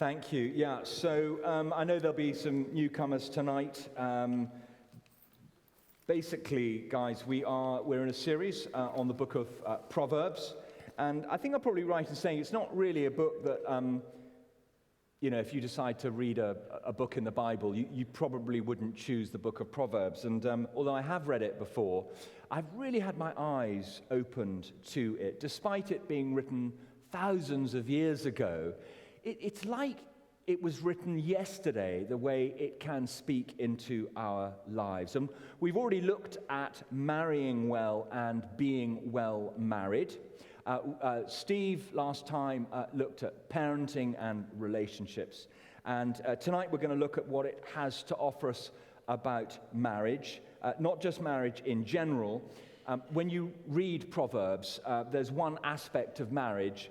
Thank you. Yeah, so I know there'll be some newcomers tonight. Basically, guys, we're in a series on the book of Proverbs, and I think I'm probably right in saying it's not really a book that, if you decide to read a book in the Bible, you probably wouldn't choose the book of Proverbs. And although I have read it before, I've really had my eyes opened to it, despite it being written thousands of years ago. It's like it was written yesterday, the way it can speak into our lives. And we've already looked at marrying well and being well married. Steve last time looked at parenting and relationships. And tonight we're going to look at what it has to offer us about marriage, not just marriage in general. When you read Proverbs, there's one aspect of marriage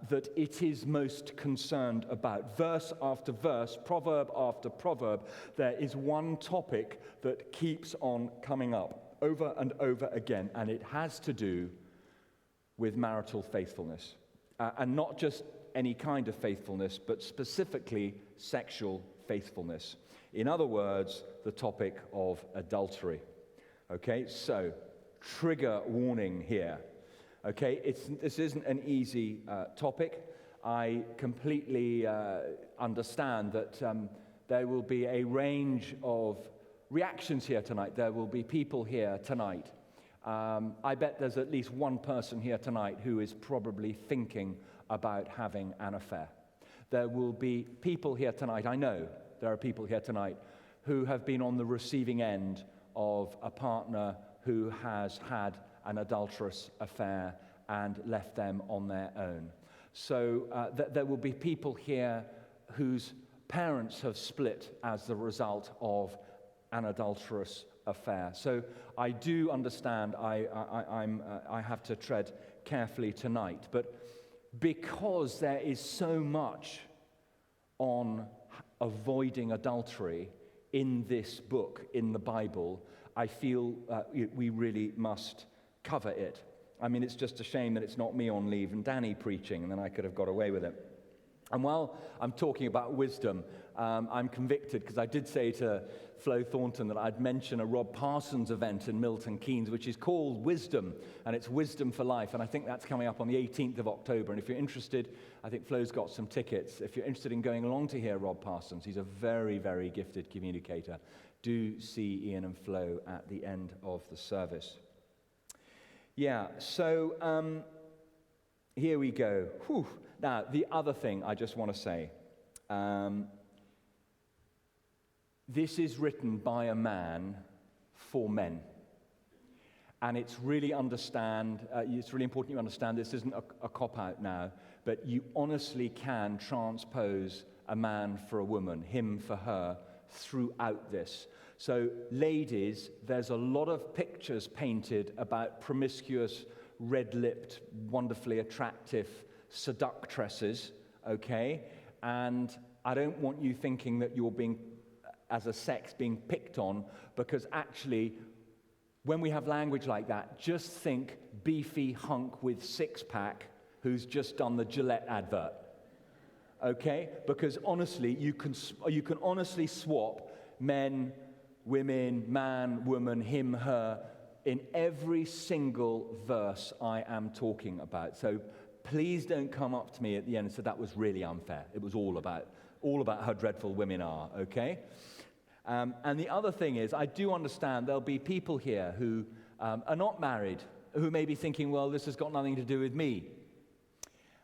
that it is most concerned about. Verse after verse, proverb after proverb, there is one topic that keeps on coming up over and over again, and it has to do with marital faithfulness. And not just any kind of faithfulness, but specifically sexual faithfulness. In other words, the topic of adultery. Okay, so trigger warning here. Okay, this isn't an easy topic. I completely understand that there will be a range of reactions here tonight. There will be people here tonight. I bet there's at least one person here tonight who is probably thinking about having an affair. There will be people here tonight, I know there are people here tonight, who have been on the receiving end of a partner who has had an adulterous affair and left them on their own. So there will be people here whose parents have split as the result of an adulterous affair. So I do understand I have to tread carefully tonight. But because there is so much on avoiding adultery in this book, in the Bible, I feel we really must cover it. I mean, it's just a shame that it's not me on leave and Danny preaching, and then I could have got away with it. And while I'm talking about wisdom, I'm convicted because I did say to Flo Thornton that I'd mention a Rob Parsons event in Milton Keynes, which is called Wisdom, and it's Wisdom for Life, and I think that's coming up on the 18th of October. And if you're interested, I think Flo's got some tickets. If you're interested in going along to hear Rob Parsons, he's a very, very gifted communicator. Do see Ian and Flo at the end of the service. Yeah, so here we go. Whew. Now, the other thing I just want to say, this is written by a man for men. And it's really important you understand this isn't a cop-out now, but you honestly can transpose a man for a woman, him for her, throughout this. So, ladies, there's a lot of pictures painted about promiscuous, red-lipped, wonderfully attractive seductresses, okay? And I don't want you thinking that you're being, as a sex, being picked on, because actually, when we have language like that, just think beefy hunk with six-pack who's just done the Gillette advert, okay? Because honestly, you can honestly swap men, women, man, woman, him, her, in every single verse I am talking about. So please don't come up to me at the end and say that was really unfair. It was all about how dreadful women are, okay? And the other thing is, I do understand there'll be people here who are not married, who may be thinking, well, this has got nothing to do with me.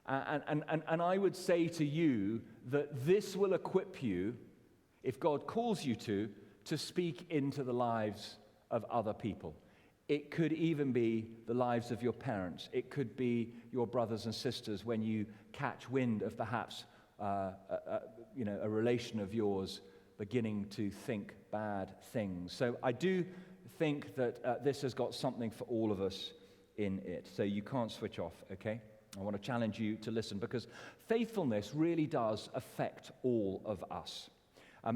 And I would say to you that this will equip you, if God calls you to speak into the lives of other people. It could even be the lives of your parents. It could be your brothers and sisters when you catch wind of perhaps a relation of yours beginning to think bad things. So I do think that this has got something for all of us in it. So you can't switch off, okay? I want to challenge you to listen, because faithfulness really does affect all of us.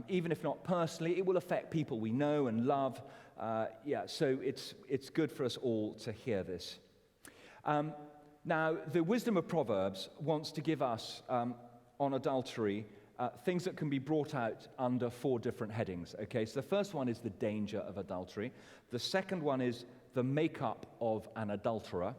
Even if not personally, it will affect people we know and love. So it's good for us all to hear this. Now, the wisdom of Proverbs wants to give us on adultery, things that can be brought out under 4 different headings. Okay, so the first one is the danger of adultery. The second one is the makeup of an adulterer.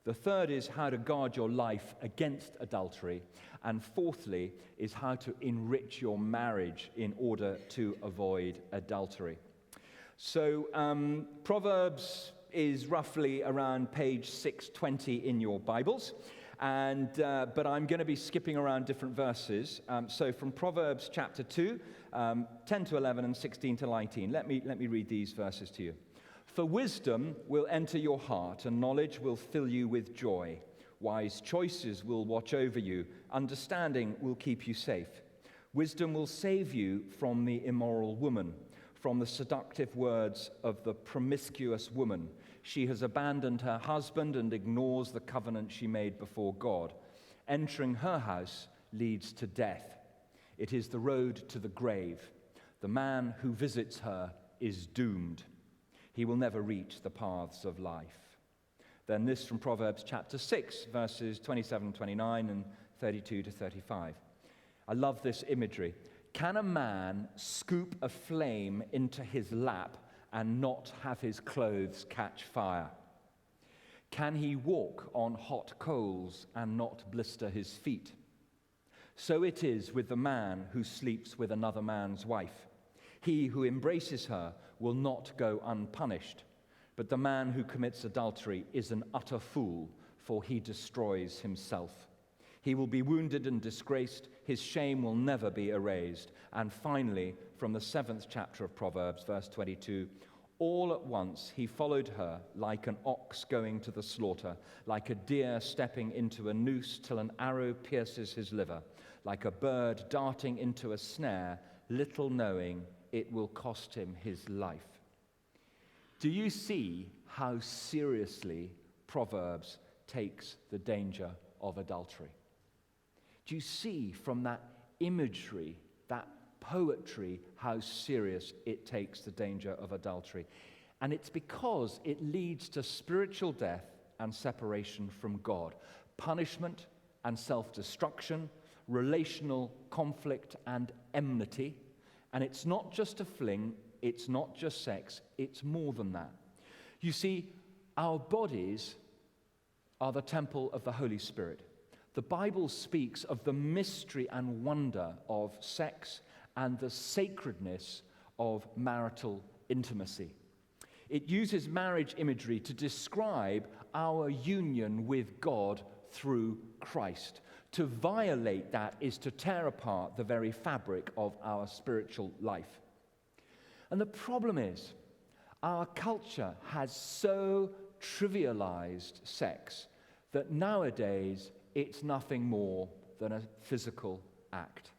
The third is how to guard your life against adultery. And fourthly is how to enrich your marriage in order to avoid adultery. So Proverbs is roughly around page 620 in your Bibles. But I'm going to be skipping around different verses. So from Proverbs chapter 2, 10 to 11 and 16 to 19. Let me read these verses to you. For wisdom will enter your heart, and knowledge will fill you with joy. Wise choices will watch over you. Understanding will keep you safe. Wisdom will save you from the immoral woman, from the seductive words of the promiscuous woman. She has abandoned her husband and ignores the covenant she made before God. Entering her house leads to death. It is the road to the grave. The man who visits her is doomed. He will never reach the paths of life. Then this from Proverbs chapter 6, verses 27, 29, and 32 to 35. I love this imagery. Can a man scoop a flame into his lap and not have his clothes catch fire? Can he walk on hot coals and not blister his feet? So it is with the man who sleeps with another man's wife. He who embraces her will not go unpunished, but the man who commits adultery is an utter fool, for he destroys himself. He will be wounded and disgraced. His shame will never be erased. And finally, from the 7th chapter of Proverbs, verse 22, all at once he followed her like an ox going to the slaughter, like a deer stepping into a noose till an arrow pierces his liver, like a bird darting into a snare, little knowing it will cost him his life. Do you see how seriously Proverbs takes the danger of adultery? Do you see from that imagery, that poetry, how serious it takes the danger of adultery? And it's because it leads to spiritual death and separation from God, punishment and self-destruction, relational conflict and enmity. And it's not just a fling, it's not just sex, it's more than that. You see, our bodies are the temple of the Holy Spirit. The Bible speaks of the mystery and wonder of sex and the sacredness of marital intimacy. It uses marriage imagery to describe our union with God through Christ. To violate that is to tear apart the very fabric of our spiritual life. And the problem is, our culture has so trivialized sex that nowadays it's nothing more than a physical act.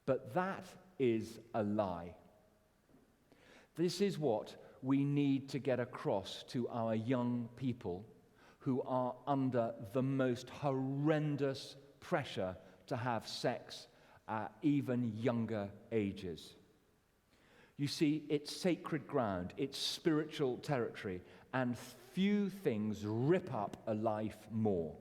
But that is a lie. This is what we need to get across to our young people who are under the most horrendous pressure to have sex at even younger ages. You see, it's sacred ground, it's spiritual territory, and few things rip up a life more.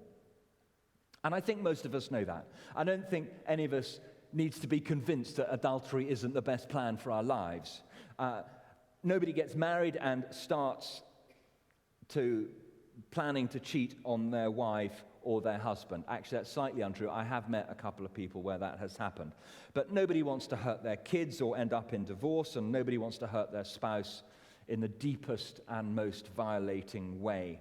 And I think most of us know that. I don't think any of us needs to be convinced that adultery isn't the best plan for our lives. Nobody gets married and starts planning to cheat on their wife or their husband. Actually, that's slightly untrue. I have met a couple of people where that has happened. But nobody wants to hurt their kids or end up in divorce, and nobody wants to hurt their spouse in the deepest and most violating way.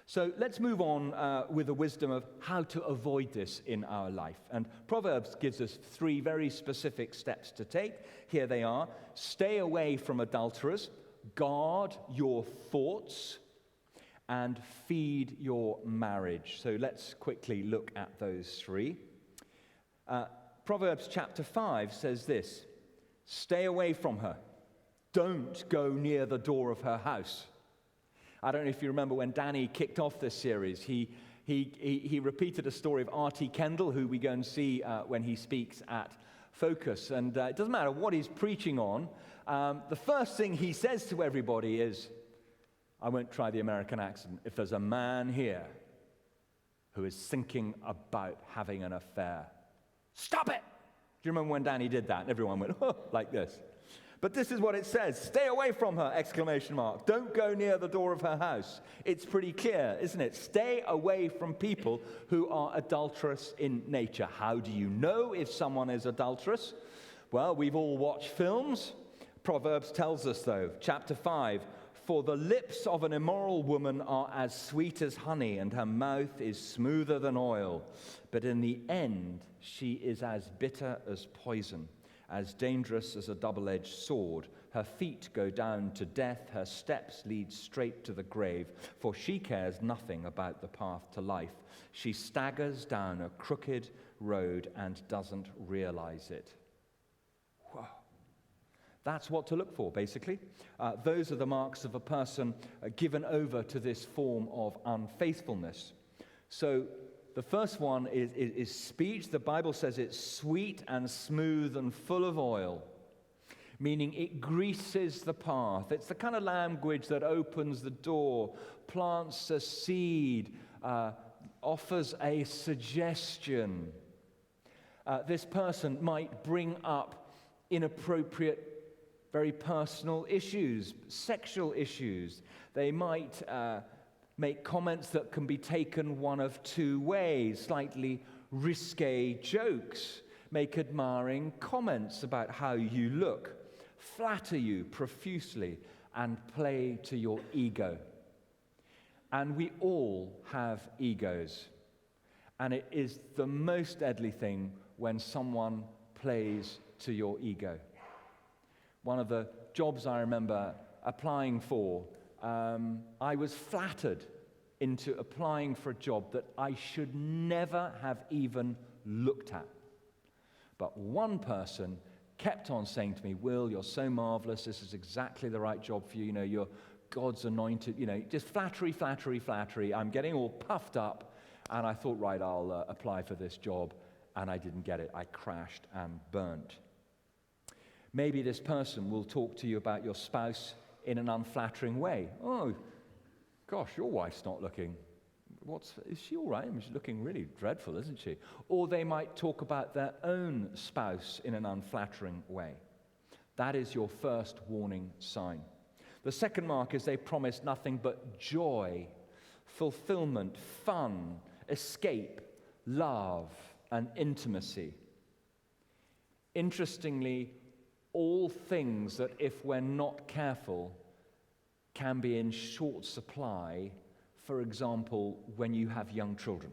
So let's move on with the wisdom of how to avoid this in our life. And Proverbs gives us 3 very specific steps to take. Here they are. Stay away from adulterers, guard your thoughts, and feed your marriage. So let's quickly look at those 3. Proverbs chapter 5 says this: stay away from her. Don't go near the door of her house. I don't know if you remember when Danny kicked off this series, he repeated a story of R.T. Kendall, who we go and see when he speaks at Focus. And it doesn't matter what he's preaching on, the first thing he says to everybody is, I won't try the American accent, if there's a man here who is thinking about having an affair, Stop it! Do you remember when Danny did that? And everyone went, oh, like this. But this is what it says. Stay away from her, exclamation mark. Don't go near the door of her house. It's pretty clear, isn't it? Stay away from people who are adulterous in nature. How do you know if someone is adulterous? Well, we've all watched films. Proverbs tells us, though, chapter 5, for the lips of an immoral woman are as sweet as honey, and her mouth is smoother than oil. But in the end, she is as bitter as poison, as dangerous as a double-edged sword. Her feet go down to death, her steps lead straight to the grave, for she cares nothing about the path to life. She staggers down a crooked road and doesn't realize it. Whoa. That's what to look for, basically. Those are the marks of a person given over to this form of unfaithfulness. So the first one is speech. The Bible says it's sweet and smooth and full of oil, meaning it greases the path. It's the kind of language that opens the door, plants a seed, offers a suggestion. This person might bring up inappropriate, very personal issues, sexual issues. They might make comments that can be taken one of two ways, slightly risque jokes, make admiring comments about how you look, flatter you profusely, and play to your ego. And we all have egos. And it is the most deadly thing when someone plays to your ego. One of the jobs I remember applying for, I was flattered into applying for a job that I should never have even looked at. But one person kept on saying to me, Will, you're so marvelous, this is exactly the right job for you, you're God's anointed, just flattery, flattery, flattery. I'm getting all puffed up, and I thought, right, I'll apply for this job, and I didn't get it. I crashed and burnt. Maybe this person will talk to you about your spouse in an unflattering way. Oh, gosh, your wife's not looking. Is she all right? I mean, she's looking really dreadful, isn't she? Or they might talk about their own spouse in an unflattering way. That is your first warning sign. The second mark is they promise nothing but joy, fulfillment, fun, escape, love, and intimacy. Interestingly, all things that, if we're not careful, can be in short supply. For example, when you have young children.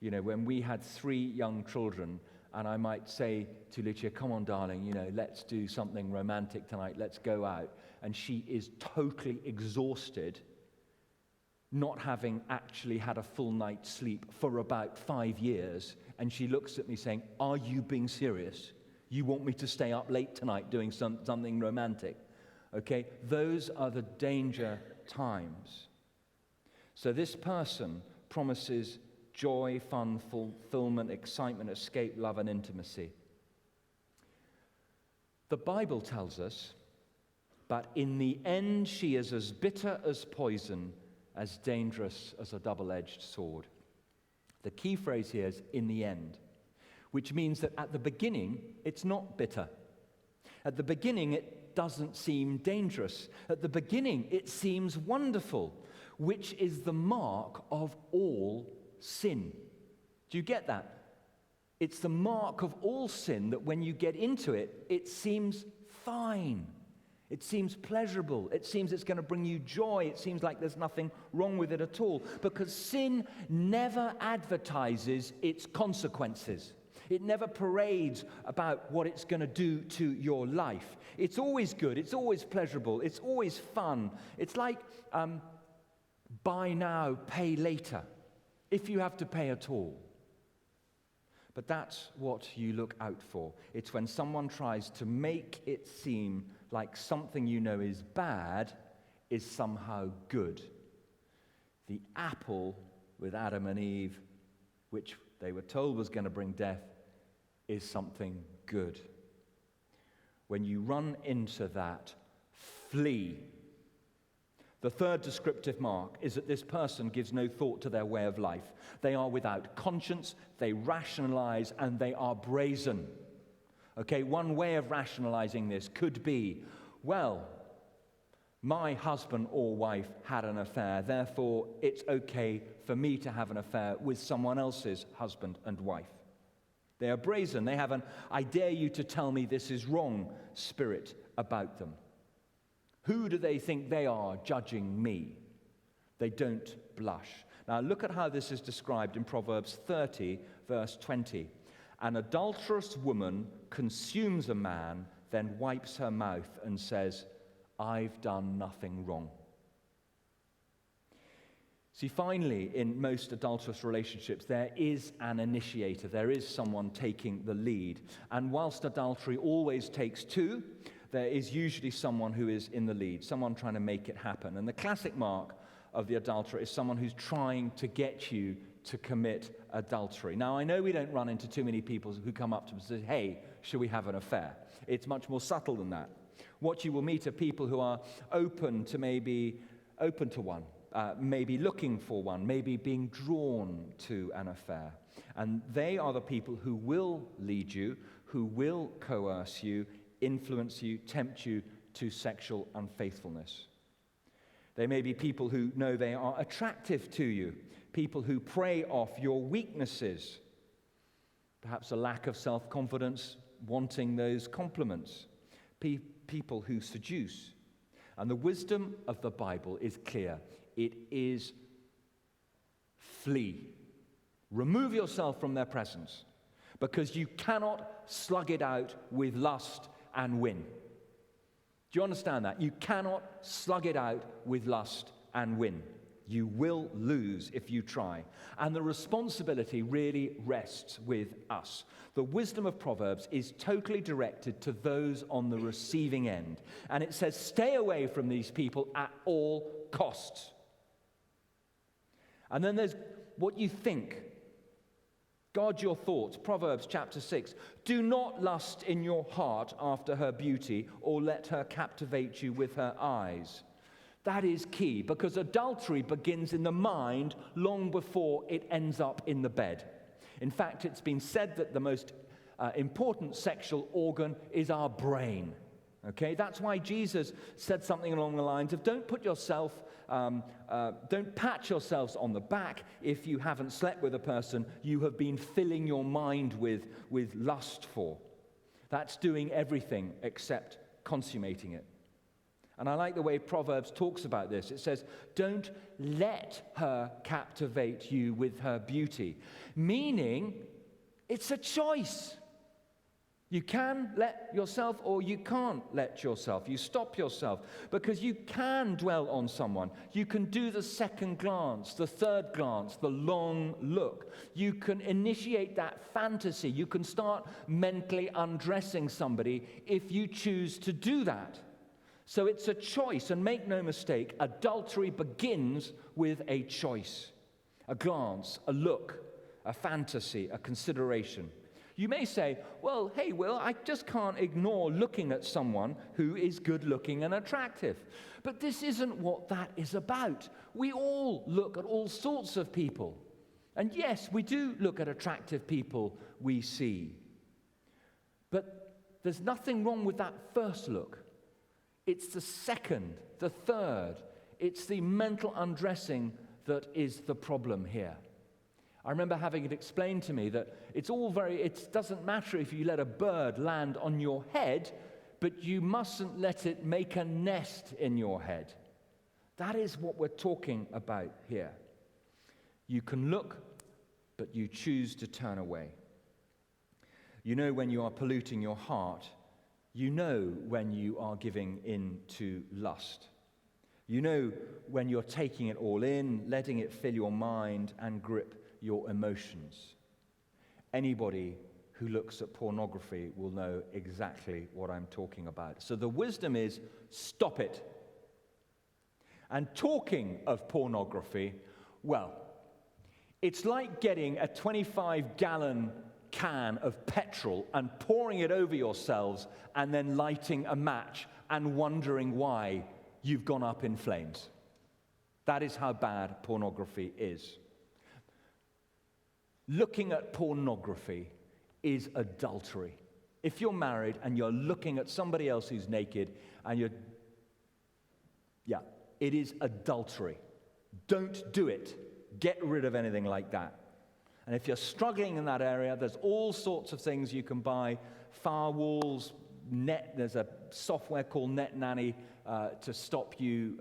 When we had 3 young children, and I might say to Lucia, come on, darling, let's do something romantic tonight, let's go out. And she is totally exhausted, not having actually had a full night's sleep for about 5 years. And she looks at me saying, are you being serious? You want me to stay up late tonight doing something romantic? Okay, those are the danger times. So this person promises joy, fun, fulfillment, excitement, escape, love, and intimacy. The Bible tells us, but in the end she is as bitter as poison, as dangerous as a double-edged sword. The key phrase here is in the end, which means that at the beginning, it's not bitter. At the beginning, it doesn't seem dangerous. At the beginning, it seems wonderful, which is the mark of all sin. Do you get that? It's the mark of all sin that when you get into it, it seems fine. It seems pleasurable. It seems it's going to bring you joy. It seems like there's nothing wrong with it at all. Because sin never advertises its consequences. It never parades about what it's going to do to your life. It's always good. It's always pleasurable. It's always fun. It's like buy now, pay later, if you have to pay at all. But that's what you look out for. It's when someone tries to make it seem like something you know is bad is somehow good. The apple with Adam and Eve, which they were told was going to bring death, is something good. When you run into that, flee. The third descriptive mark is that this person gives no thought to their way of life. They are without conscience, they rationalize, and they are brazen. Okay, one way of rationalizing this could be, well, my husband or wife had an affair, therefore it's okay for me to have an affair with someone else's husband and wife. They are brazen. They have an "I dare you to tell me this is wrong" spirit about them. Who do they think they are judging me? They don't blush. Now look at how this is described in Proverbs 30, verse 20. An adulterous woman consumes a man, then wipes her mouth and says, "I've done nothing wrong." See, finally, in most adulterous relationships, there is an initiator. There is someone taking the lead. And whilst adultery always takes two, there is usually someone who is in the lead, someone trying to make it happen. And the classic mark of the adulterer is someone who's trying to get you to commit adultery. Now, I know we don't run into too many people who come up to us and say, "Hey, should we have an affair?" It's much more subtle than that. What you will meet are people who are open to one. Maybe looking for one, maybe being drawn to an affair. And they are the people who will lead you, who will coerce you, influence you, tempt you to sexual unfaithfulness. They may be people who know they are attractive to you, people who prey off your weaknesses, perhaps a lack of self-confidence, wanting those compliments, people who seduce. And the wisdom of the Bible is clear. It is flee. Remove yourself from their presence, because you cannot slug it out with lust and win. Do you understand that? You cannot slug it out with lust and win. You will lose if you try. And the responsibility really rests with us. The wisdom of Proverbs is totally directed to those on the receiving end. And it says, stay away from these people at all costs. And then there's what you think. Guard your thoughts. Proverbs chapter 6. Do not lust in your heart after her beauty, or let her captivate you with her eyes. That is key, because adultery begins in the mind long before it ends up in the bed. In fact, it's been said that the most important sexual organ is our brain. Okay, that's why Jesus said something along the lines of, don't pat yourselves on the back if you haven't slept with a person you have been filling your mind with lust for. That's doing everything except consummating it. And I like the way Proverbs talks about this. It says, don't let her captivate you with her beauty. Meaning, it's a choice. You can let yourself or you can't let yourself. You stop yourself, because you can dwell on someone. You can do the second glance, the third glance, the long look. You can initiate that fantasy. You can start mentally undressing somebody if you choose to do that. So it's a choice, and make no mistake, adultery begins with a choice, a glance, a look, a fantasy, a consideration. You may say, well, hey, Will, I just can't ignore looking at someone who is good-looking and attractive. But this isn't what that is about. We all look at all sorts of people. And yes, we do look at attractive people we see. But there's nothing wrong with that first look. It's the second, the third. It's the mental undressing that is the problem here. I remember having it explained to me that it doesn't matter if you let a bird land on your head, but you mustn't let it make a nest in your head. That is what we're talking about here. You can look, but you choose to turn away. You know when you are polluting your heart. You know when you are giving in to lust. You know when you're taking it all in, letting it fill your mind and grip your emotions. Anybody who looks at pornography will know exactly what I'm talking about. So the wisdom is, stop it. And talking of pornography, well, it's like getting a 25-gallon can of petrol and pouring it over yourselves and then lighting a match and wondering why you've gone up in flames. That is how bad pornography is. Looking at pornography is adultery. If you're married and you're looking at somebody else who's naked and it is adultery. Don't do it. Get rid of anything like that. And if you're struggling in that area, there's all sorts of things you can buy. Firewalls, there's a software called Net Nanny to stop you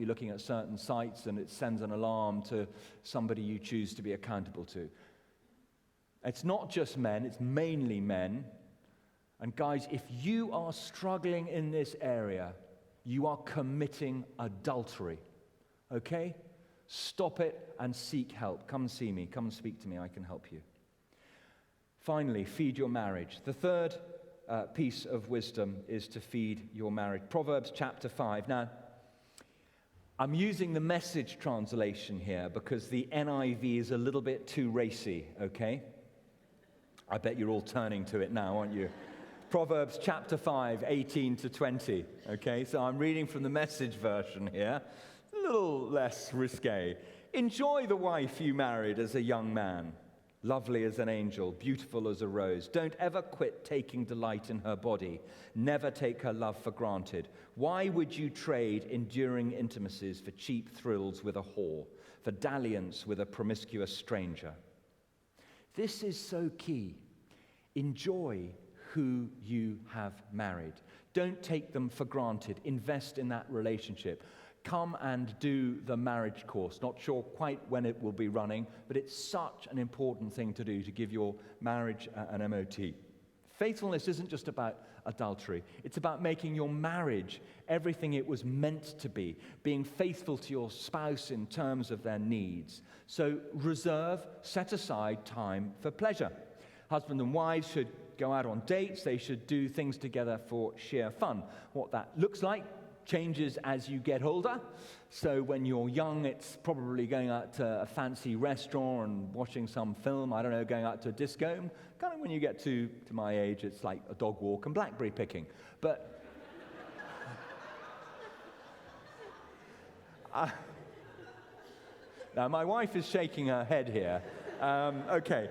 looking at certain sites, and it sends an alarm to somebody you choose to be accountable to. It's not just men, it's mainly men. And guys, if you are struggling in this area, you are committing adultery. Okay? Stop it and seek help. Come see me. Come and speak to me. I can help you. Finally, feed your marriage. The third piece of wisdom is to feed your marriage. Proverbs chapter 5. Now, I'm using the Message translation here because the NIV is a little bit too racy, okay? I bet you're all turning to it now, aren't you? Proverbs chapter 5, 18 to 20, okay? So I'm reading from the Message version here. A little less risque. Enjoy the wife you married as a young man, lovely as an angel, beautiful as a rose. Don't ever quit taking delight in her body. Never take her love for granted. Why would you trade enduring intimacies for cheap thrills with a whore, for dalliance with a promiscuous stranger? This is so key. Enjoy who you have married. Don't take them for granted. Invest in that relationship. Come and do the marriage course. Not sure quite when it will be running, but it's such an important thing to do, to give your marriage an MOT. Faithfulness isn't just about adultery. It's about making your marriage everything it was meant to be, being faithful to your spouse in terms of their needs. So set aside time for pleasure. Husband and wives should go out on dates. They should do things together for sheer fun. What that looks like changes as you get older. So when you're young, it's probably going out to a fancy restaurant and watching some film, I don't know, going out to a disco. Kind of when you get to my age, it's like a dog walk and blackberry picking. But now my wife is shaking her head here. Okay.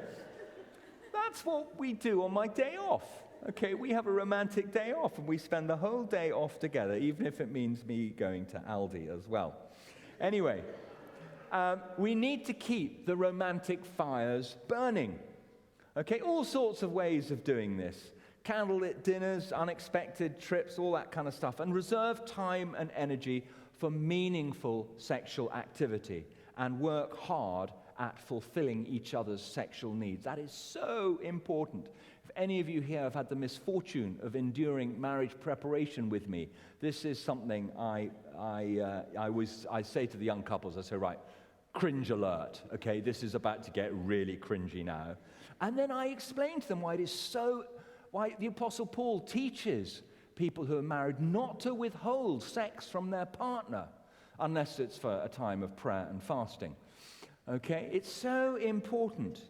That's what we do on my day off. Okay, we have a romantic day off, and we spend the whole day off together, even if it means me going to Aldi as well. Anyway, we need to keep the romantic fires burning. Okay, all sorts of ways of doing this. Candlelit dinners, unexpected trips, all that kind of stuff. And reserve time and energy for meaningful sexual activity, and work hard at fulfilling each other's sexual needs. That is so important. If any of you here have had the misfortune of enduring marriage preparation with me, this is something I say to the young couples. I say, right, cringe alert, okay? This is about to get really cringy now. And then I explain to them why the Apostle Paul teaches people who are married not to withhold sex from their partner unless it's for a time of prayer and fasting. Okay, it's so important.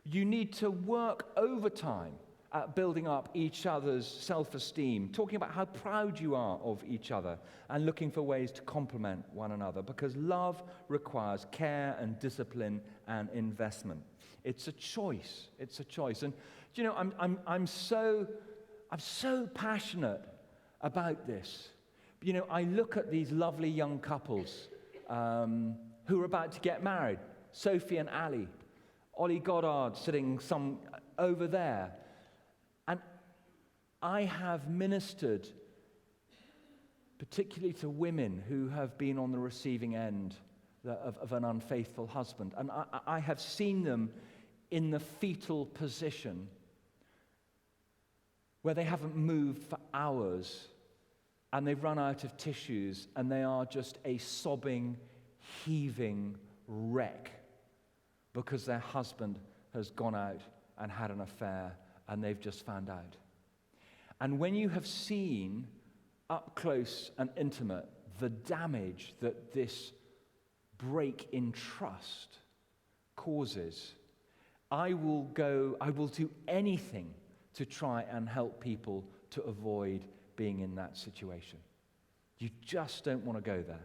You need to work overtime at building up each other's self-esteem, talking about how proud you are of each other, and looking for ways to complement one another, because love requires care and discipline and investment. It's a choice. It's a choice. And you know, I'm so passionate about this. You know, I look at these lovely young couples who are about to get married. Sophie and Ali, Ollie Goddard sitting some over there. And I have ministered particularly to women who have been on the receiving end of an unfaithful husband. And I have seen them in the fetal position where they haven't moved for hours and they've run out of tissues and they are just a sobbing, heaving wreck because their husband has gone out and had an affair and they've just found out. And when you have seen up close and intimate the damage that this break in trust causes, I will do anything to try and help people to avoid being in that situation. You just don't want to go there.